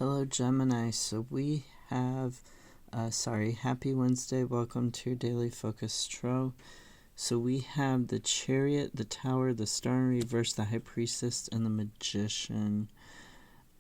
Hello, Gemini. So we have, happy Wednesday. Welcome to your daily focus tarot. So we have the Chariot, the Tower, the Star in Reverse, the High Priestess, and the Magician.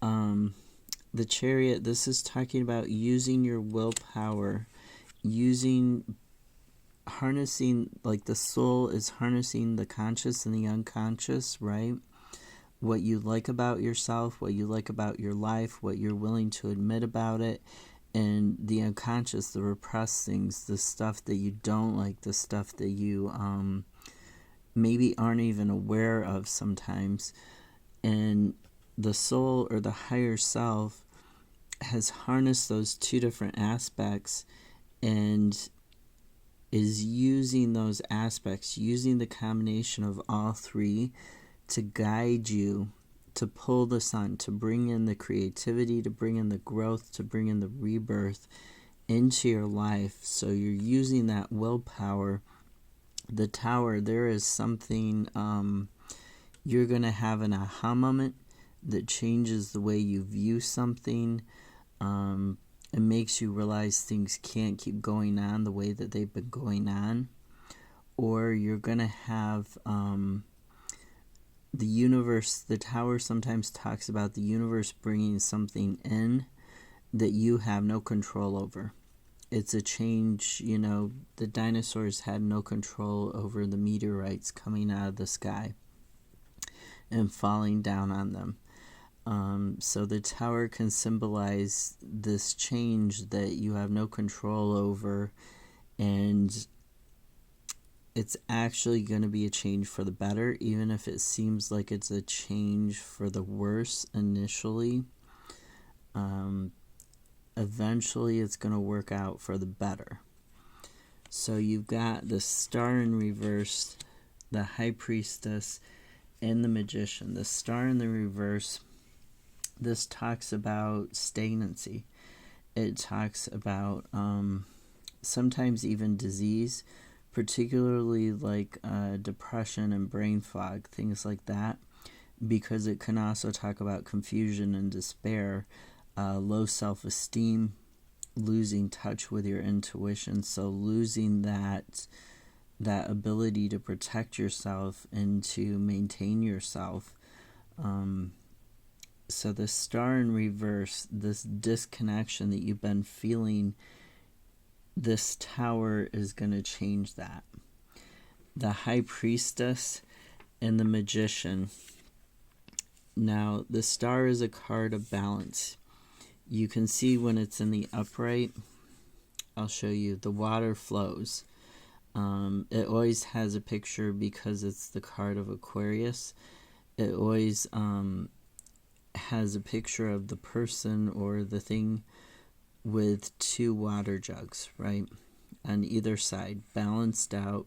The Chariot, this is talking about using your willpower, harnessing, like the soul is harnessing the conscious and the unconscious, right? What you like about yourself, what you like about your life, what you're willing to admit about it, and the unconscious, the repressed things, the stuff that you don't like, the stuff that you maybe aren't even aware of sometimes. And the soul or the higher self has harnessed those two different aspects and is using those aspects, using the combination of all three to guide you, to pull the sun, to bring in the creativity, to bring in the growth, to bring in the rebirth into your life. So you're using that willpower. The Tower, there is something, you're going to have an aha moment that changes the way you view something. It makes you realize things can't keep going on the way that they've been going on. Or you're going to have the universe. The Tower sometimes talks about the universe bringing something in that you have no control over. It's a change. The dinosaurs had no control over the meteorites coming out of the sky and falling down on them. So the Tower can symbolize this change that you have no control over, and it's actually going to be a change for the better, even if it seems like it's a change for the worse initially. Eventually it's going to work out for the better. So you've got the Star in Reverse, the High Priestess, and the Magician. The Star in the Reverse, this talks about stagnancy. It talks about sometimes even disease, particularly like depression and brain fog, things like that, because it can also talk about confusion and despair, low self-esteem, losing touch with your intuition, so losing that ability to protect yourself and to maintain yourself. So the Star in Reverse, this disconnection that you've been feeling, this Tower is going to change that. The High Priestess and the Magician. Now, the Star is a card of balance. You can see when it's in the upright, I'll show you, the water flows. It always has a picture because it's the card of Aquarius. It always has a picture of the person or the thing with two water jugs, right, on either side, balanced out,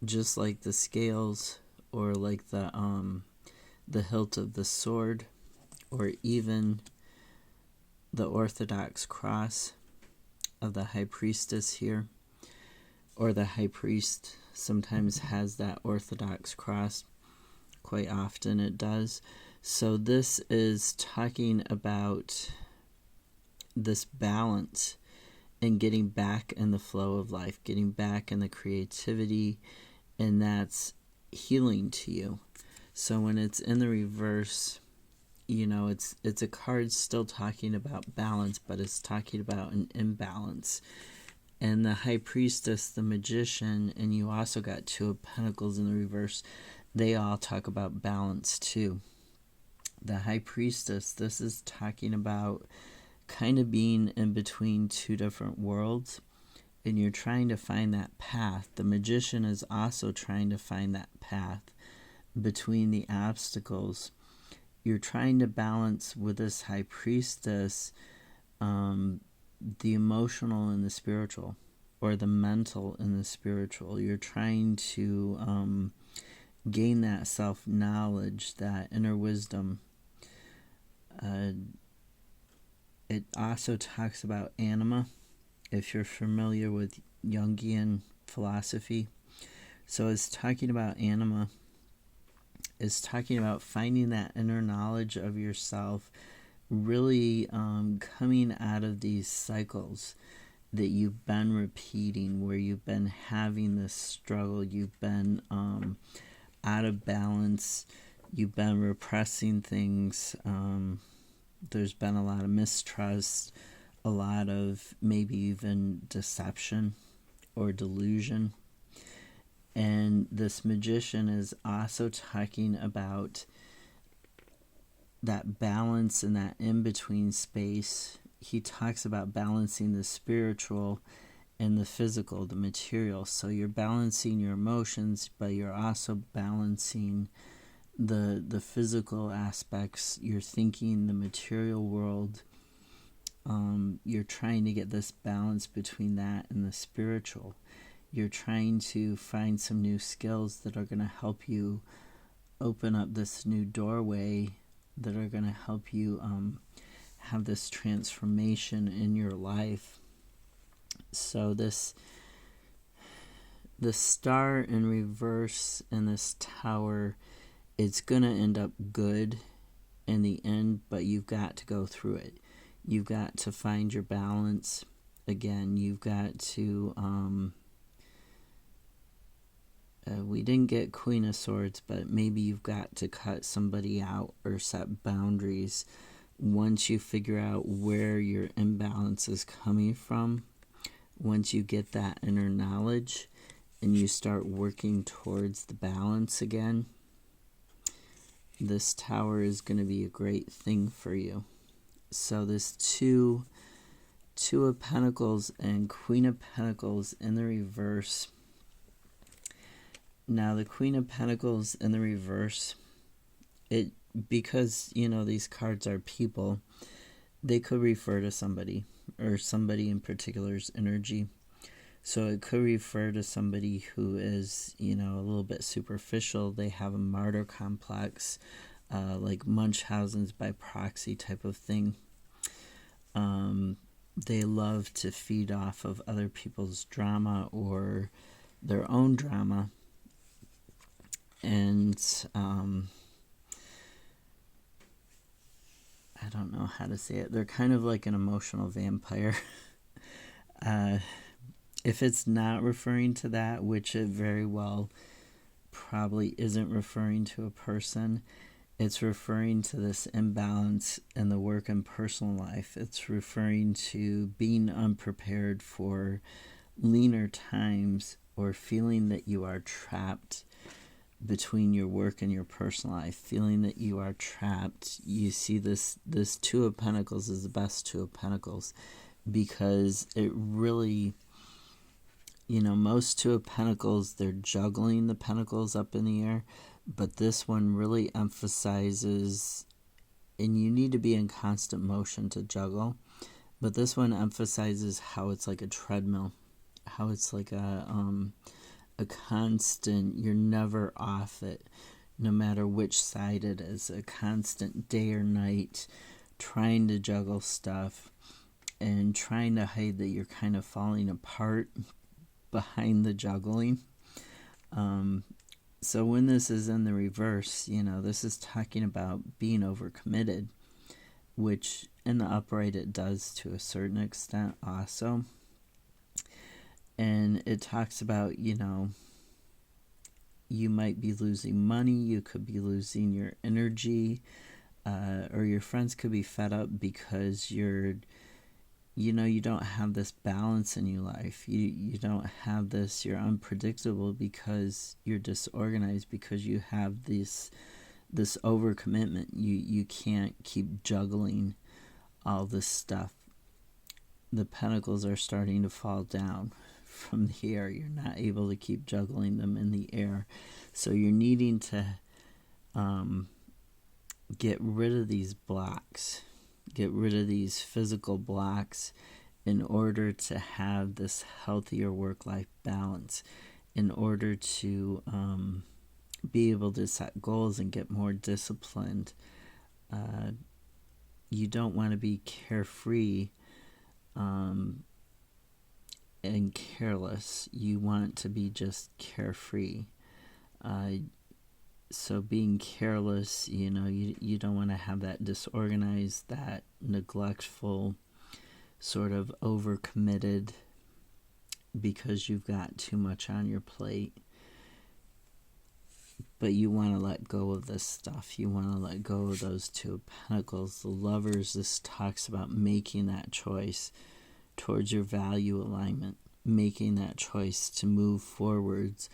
just like the scales, or like the hilt of the sword, or even the Orthodox cross of the High Priestess here, or the High Priest sometimes has that Orthodox cross. Quite often it does. So this is talking about this balance and getting back in the flow of life, getting back in the creativity, and that's healing to you. So when it's in the reverse, it's a card still talking about balance, but it's talking about an imbalance. And the High Priestess, the Magician, and you also got Two of Pentacles in the reverse, they all talk about balance too. The High Priestess, this is talking about kind of being in between two different worlds, and you're trying to find that path. The Magician is also trying to find that path between the obstacles. You're trying to balance with this High Priestess the emotional and the spiritual, or the mental and the spiritual. You're trying to gain that self-knowledge, that inner wisdom. It also talks about anima, if you're familiar with Jungian philosophy. So it's talking about anima. It's talking about finding that inner knowledge of yourself really coming out of these cycles that you've been repeating, where you've been having this struggle, you've been out of balance, you've been repressing things, there's been a lot of mistrust, a lot of maybe even deception or delusion. And this magician is also talking about that balance and that in-between space. He talks about balancing the spiritual and the physical, the material. So you're balancing your emotions, but you're also balancing the physical aspects. You're thinking the material world. You're trying to get this balance between that and the spiritual. You're trying to find some new skills that are going to help you open up this new doorway, that are going to help you have this transformation in your life. So this star in reverse in this tower, it's going to end up good in the end, but you've got to go through it. You've got to find your balance. Again, you've got to... we didn't get Queen of Swords, but maybe you've got to cut somebody out or set boundaries once you figure out where your imbalance is coming from. Once you get that inner knowledge and you start working towards the balance again, this tower is going to be a great thing for you. So this two of Pentacles and Queen of Pentacles in the reverse. Now the Queen of Pentacles in the reverse, because these cards are people, they could refer to somebody, or somebody in particular's energy. So it could refer to somebody who is, a little bit superficial. They have a martyr complex, like Munchausen's by proxy type of thing. They love to feed off of other people's drama or their own drama. And I don't know how to say it. They're kind of like an emotional vampire. If it's not referring to that, which it very well probably isn't referring to a person, it's referring to this imbalance in the work and personal life. It's referring to being unprepared for leaner times, or feeling that you are trapped between your work and your personal life, feeling that you are trapped. You see this Two of Pentacles is the best Two of Pentacles, because it really... most Two of Pentacles, they're juggling the pentacles up in the air, but this one really emphasizes, and you need to be in constant motion to juggle, but this one emphasizes how it's like a treadmill, how it's like a constant, you're never off it, no matter which side it is, a constant day or night, trying to juggle stuff, and trying to hide that you're kind of falling apart behind the juggling. So when this is in the reverse, this is talking about being overcommitted, which in the upright it does to a certain extent also. And it talks about, you might be losing money, you could be losing your energy, or your friends could be fed up because you don't have this balance in your life. You don't have this, you're unpredictable because you're disorganized, because you have this overcommitment. You can't keep juggling all this stuff. The pentacles are starting to fall down from the air. You're not able to keep juggling them in the air. So you're needing to get rid of these blocks. Get rid of these physical blocks in order to have this healthier work-life balance, in order to be able to set goals and get more disciplined. You don't want to be carefree and careless. You want to be just carefree. So being careless, you don't want to have that disorganized, that neglectful, sort of overcommitted because you've got too much on your plate. But you want to let go of this stuff. You want to let go of those two of Pentacles. The Lovers, this talks about making that choice towards your value alignment, making that choice to move forwards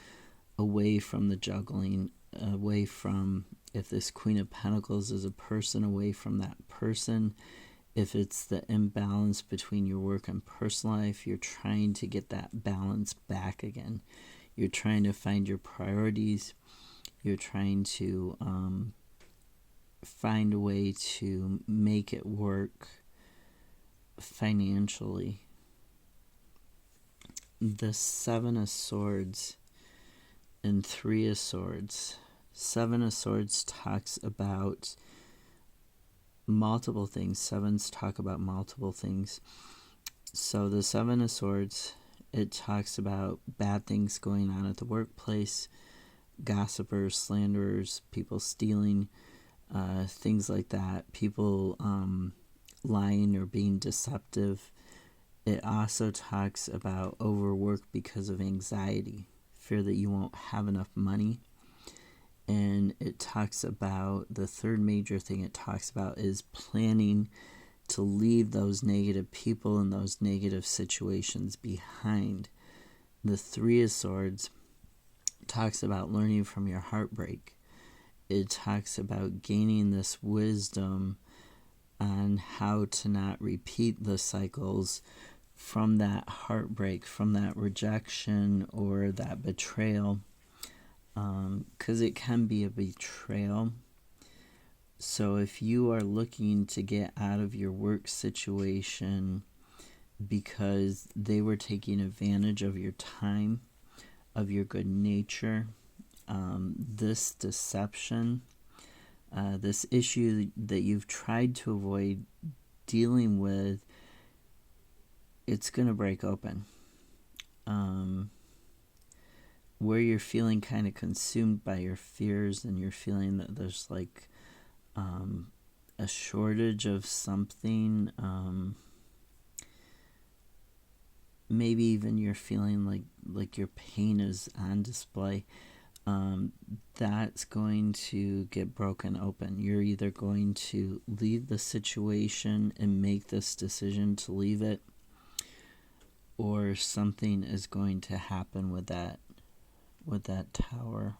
away from the juggling, away from, if this Queen of Pentacles is a person, away from that person. If it's the imbalance between your work and personal life, you're trying to get that balance back again. You're trying to find your priorities. You're trying to find a way to make it work financially. The Seven of Swords and Three of Swords. Seven of Swords talks about multiple things. Sevens talk about multiple things. So the Seven of Swords, it talks about bad things going on at the workplace, gossipers, slanderers, people stealing, things like that, people lying or being deceptive. It also talks about overwork because of anxiety, fear that you won't have enough money. And it talks about, the third major thing it talks about is planning to leave those negative people and those negative situations behind. The Three of Swords talks about learning from your heartbreak. It talks about gaining this wisdom on how to not repeat the cycles from that heartbreak, from that rejection or that betrayal, because it can be a betrayal. So if you are looking to get out of your work situation because they were taking advantage of your time, of your good nature, this deception, this issue that you've tried to avoid dealing with, it's going to break open. Where you're feeling kind of consumed by your fears and you're feeling that there's like a shortage of something, maybe even you're feeling like your pain is on display, that's going to get broken open. You're either going to leave the situation and make this decision to leave it, or something is going to happen with that Tower.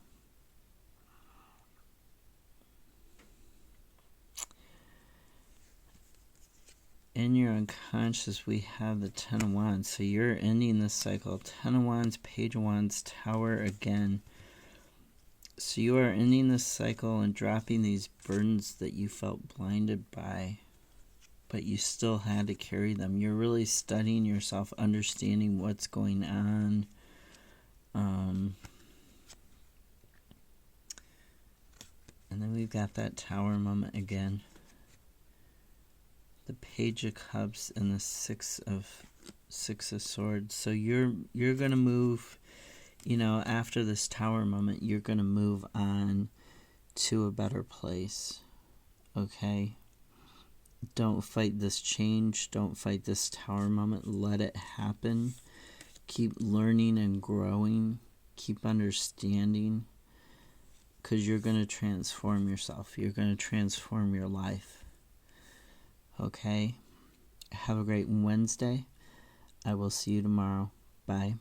In your unconscious, we have the Ten of Wands. So you're ending this cycle. Ten of Wands, Page of Wands, Tower again. So you are ending this cycle and dropping these burdens that you felt blinded by, but you still had to carry them. You're really studying yourself, understanding what's going on. And then we've got that Tower moment again. The Page of Cups and the Six of Swords. So you're gonna move, after this Tower moment, you're gonna move on to a better place. Okay? Don't fight this change. Don't fight this Tower moment. Let it happen. Keep learning and growing. Keep understanding. Because you're going to transform yourself. You're going to transform your life. Okay? Have a great Wednesday. I will see you tomorrow. Bye.